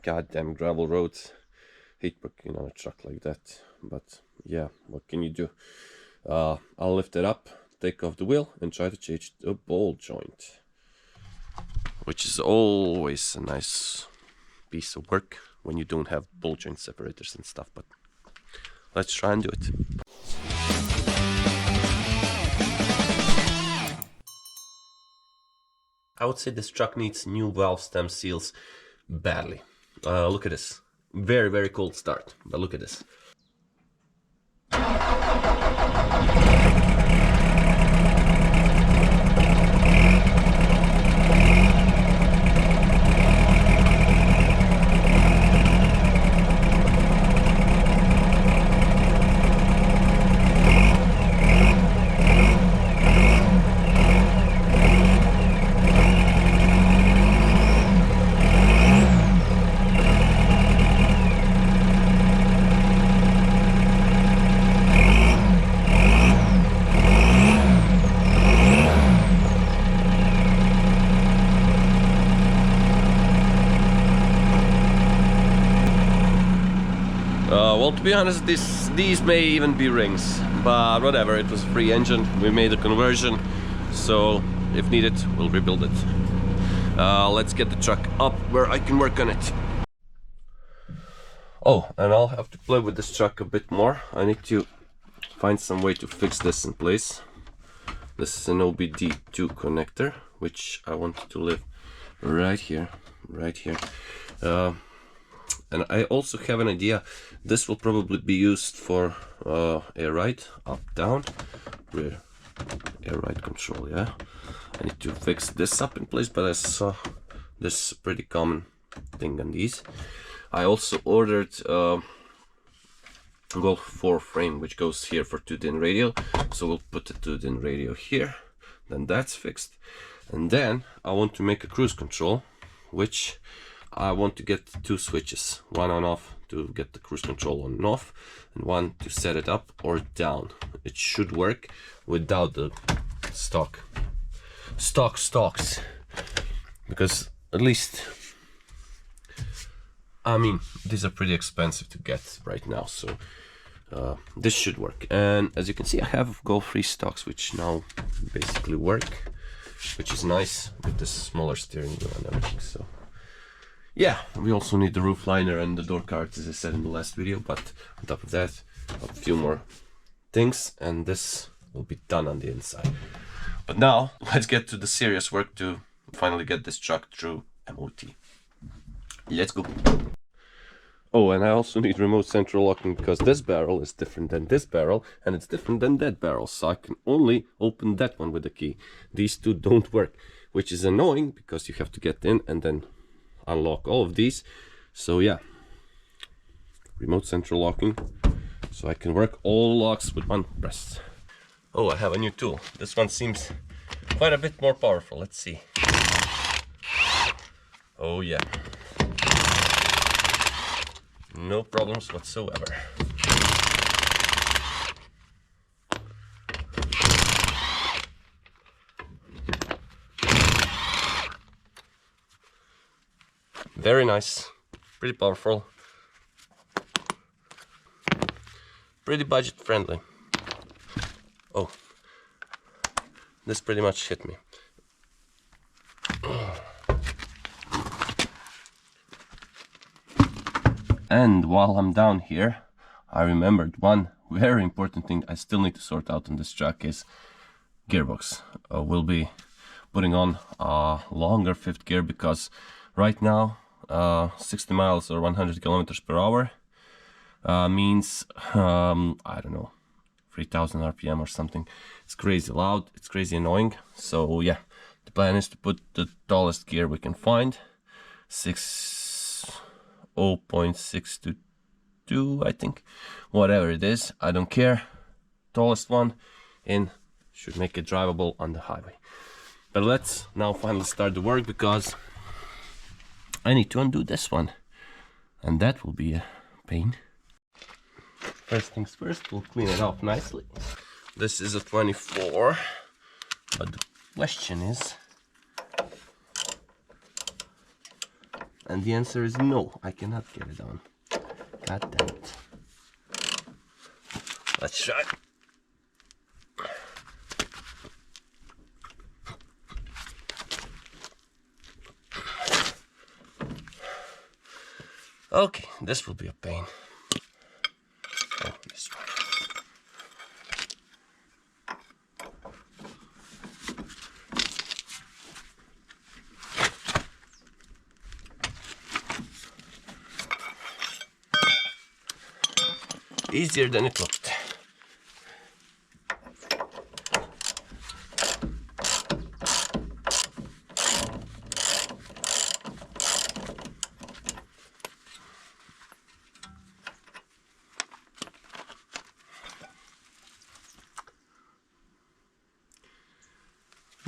goddamn gravel roads. Hate working on a truck like that, but yeah, what can you do? I'll lift it up, take off the wheel, and try to change the ball joint, which is always a nice piece of work when you don't have ball joint separators and stuff, but let's try and do it. I would say this truck needs new valve stem seals badly. Look at this. Very, very cold start, but look at this. Well, to be honest, these may even be rings, but whatever, it was a free engine, we made a conversion, so if needed, we'll rebuild it. Let's get the truck up where I can work on it. Oh, and I'll have to play with this truck a bit more. I need to find some way to fix this in place. This is an OBD2 connector, which I want to live right here. And I also have an idea. This will probably be used for air ride, up, down, rear air ride control, yeah. I need to fix this up in place, but I saw this pretty common thing on these. I also ordered Golf 4 frame, which goes here for 2-din radio. So we'll put the 2-din radio here, then that's fixed. And then I want to make a cruise control, which I want to get 2 switches, one on off to get the cruise control on and off, and one to set it up or down. It should work without the stocks, because at least, I mean, these are pretty expensive to get right now, so this should work. And as you can see, I have Golf 3 stocks, which now basically work, which is nice with this smaller steering wheel and everything. So yeah, we also need the roof liner and the door cards, as I said in the last video, but on top of that, a few more things, and this will be done on the inside. But now, let's get to the serious work to finally get this truck through MOT. Let's go. Oh, and I also need remote central locking, because this barrel is different than this barrel, and it's different than that barrel, so I can only open that one with the key. These two don't work, which is annoying, because you have to get in and then unlock all of these. So yeah, remote central locking, so I can work all locks with one press. Oh, I have a new tool. This one seems quite a bit more powerful. Let's see. Oh yeah, no problems whatsoever. Very nice, pretty powerful, pretty budget friendly. Oh, this pretty much hit me. And while I'm down here, I remembered one very important thing I still need to sort out on this truck is gearbox. We'll be putting on a longer 5th gear, because right now 60 miles or 100 kilometers per hour means I don't know, 3000 RPM or something. It's crazy loud, it's crazy annoying. So yeah, the plan is to put the tallest gear we can find, 0.622, I think, whatever it is, I don't care, tallest one in, should make it drivable on the highway. But let's now finally start the work, because I need to undo this one, and that will be a pain. First things first, we'll clean it off nicely. This is a 24, but the question is, And the answer is no, I cannot get it on. God damn it. Let's try. Okay, this will be a pain. Oh, this one. Easier than it looked.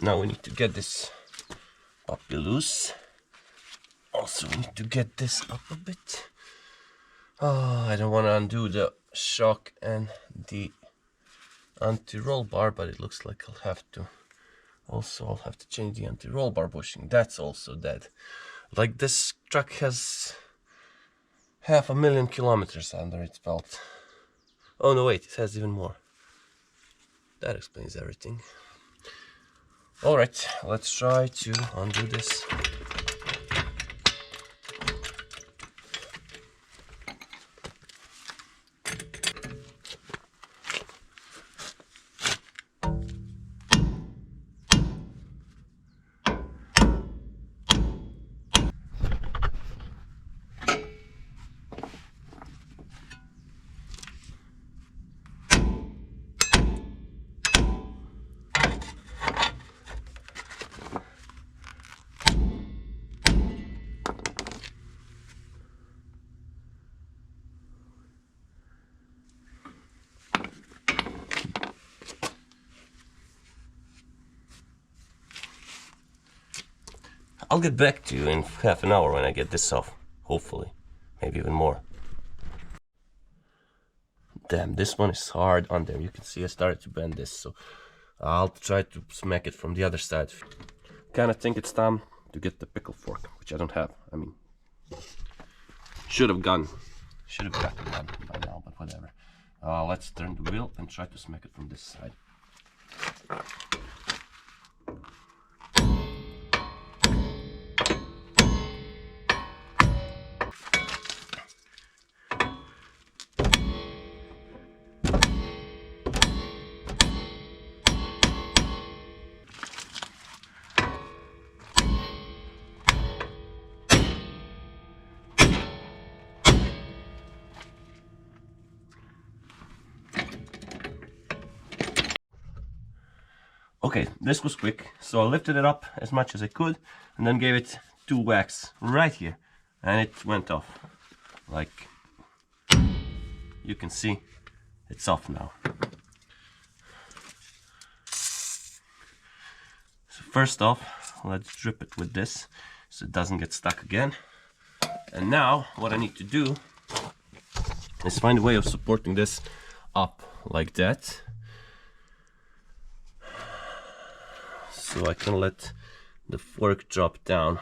Now we need to get this puppy loose. Also, we need to get this up a bit. Oh, I don't want to undo the shock and the anti-roll bar, but it looks like I'll have to. Also, I'll have to change the anti-roll bar bushing. That's also dead. Like, this truck has 500,000 kilometers under its belt. Oh no, wait, it has even more. That explains everything. Alright, let's try to undo this. I'll get back to you in half an hour when I get this off, hopefully, maybe even more. Damn, this one is hard on there. You can see I started to bend this, so I'll try to smack it from the other side. Kinda think it's time to get the pickle fork, which I don't have. I mean, should have gotten one by now, but whatever. Let's turn the wheel and try to smack it from this side. Okay, this was quick, so I lifted it up as much as I could and then gave it 2 whacks right here, and it went off. Like, you can see, it's off now. So first off, let's drip it with this so it doesn't get stuck again. And now what I need to do is find a way of supporting this up like that, so I can let the fork drop down.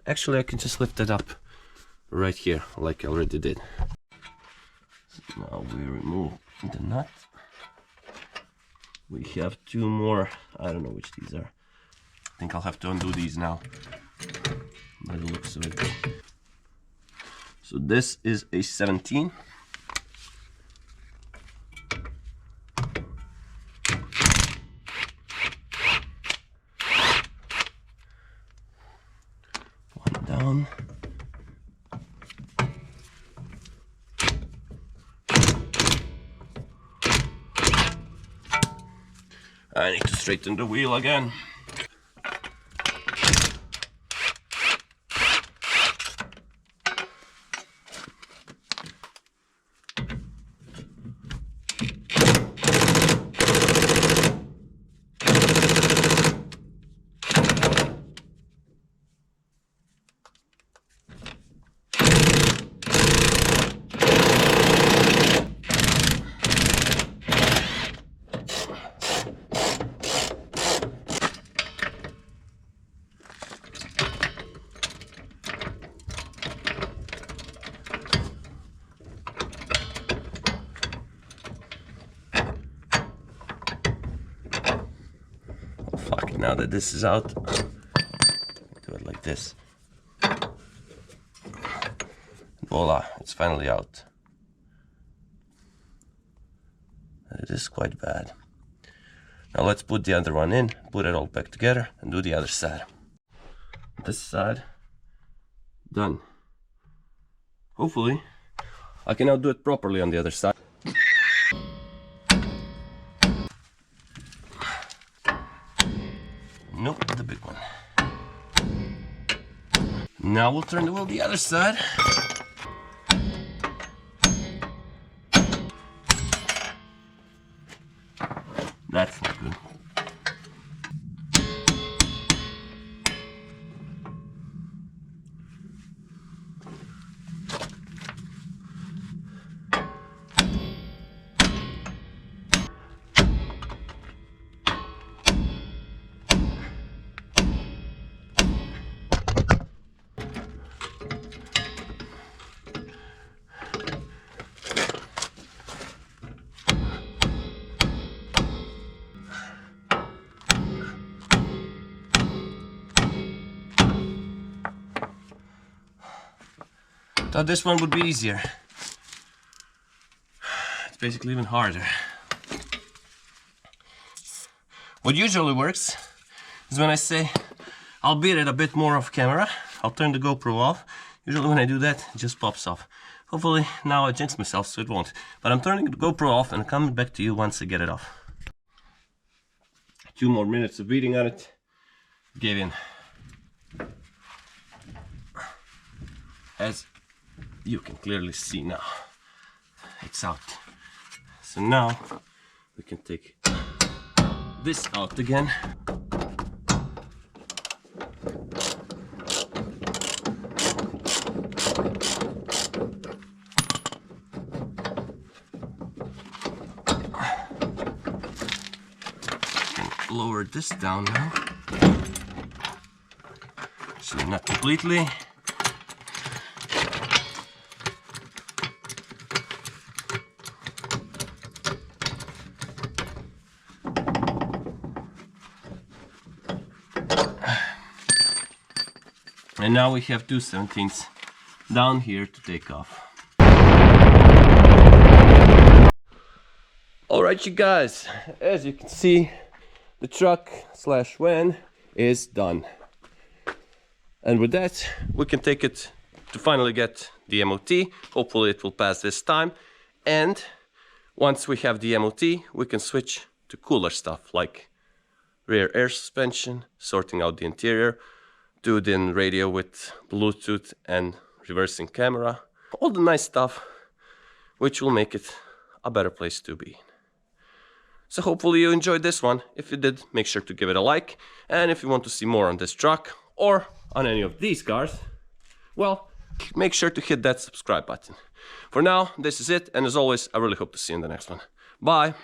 Actually, I can just lift it up right here like I already did. So now we remove the nut. We have 2 more, I don't know which these are. I think I'll have to undo these now by the looks of it. So this is a 17. One down. I need to straighten the wheel again. now that this is out, do it like this. Voila, it's finally out. It is quite bad. Now let's put the other one in, put it all back together, and do the other side. This side, done. Hopefully, I can now do it properly on the other side. Nope, the big one. Now we'll turn the wheel the other side. That's not good. Thought this one would be easier. It's basically even harder. What usually works is when I say I'll beat it a bit more off camera, I'll turn the GoPro off. Usually when I do that, it just pops off. Hopefully now I jinxed myself so it won't. But I'm turning the GoPro off and coming back to you once I get it off. 2 more minutes of beating on it. Gave in. As you can clearly see now, it's out. So now we can take this out again. Lower this down now. So not completely. And now we have 2/17 down here to take off. Alright you guys, as you can see, the truck slash van is done. And with that, we can take it to finally get the MOT. Hopefully it will pass this time. And once we have the MOT, we can switch to cooler stuff like rear air suspension, sorting out the interior, do it in radio with Bluetooth and reversing camera. All the nice stuff which will make it a better place to be. So hopefully you enjoyed this one. If you did, make sure to give it a like. And if you want to see more on this truck or on any of these cars, well, make sure to hit that subscribe button. For now, this is it. And as always, I really hope to see you in the next one. Bye.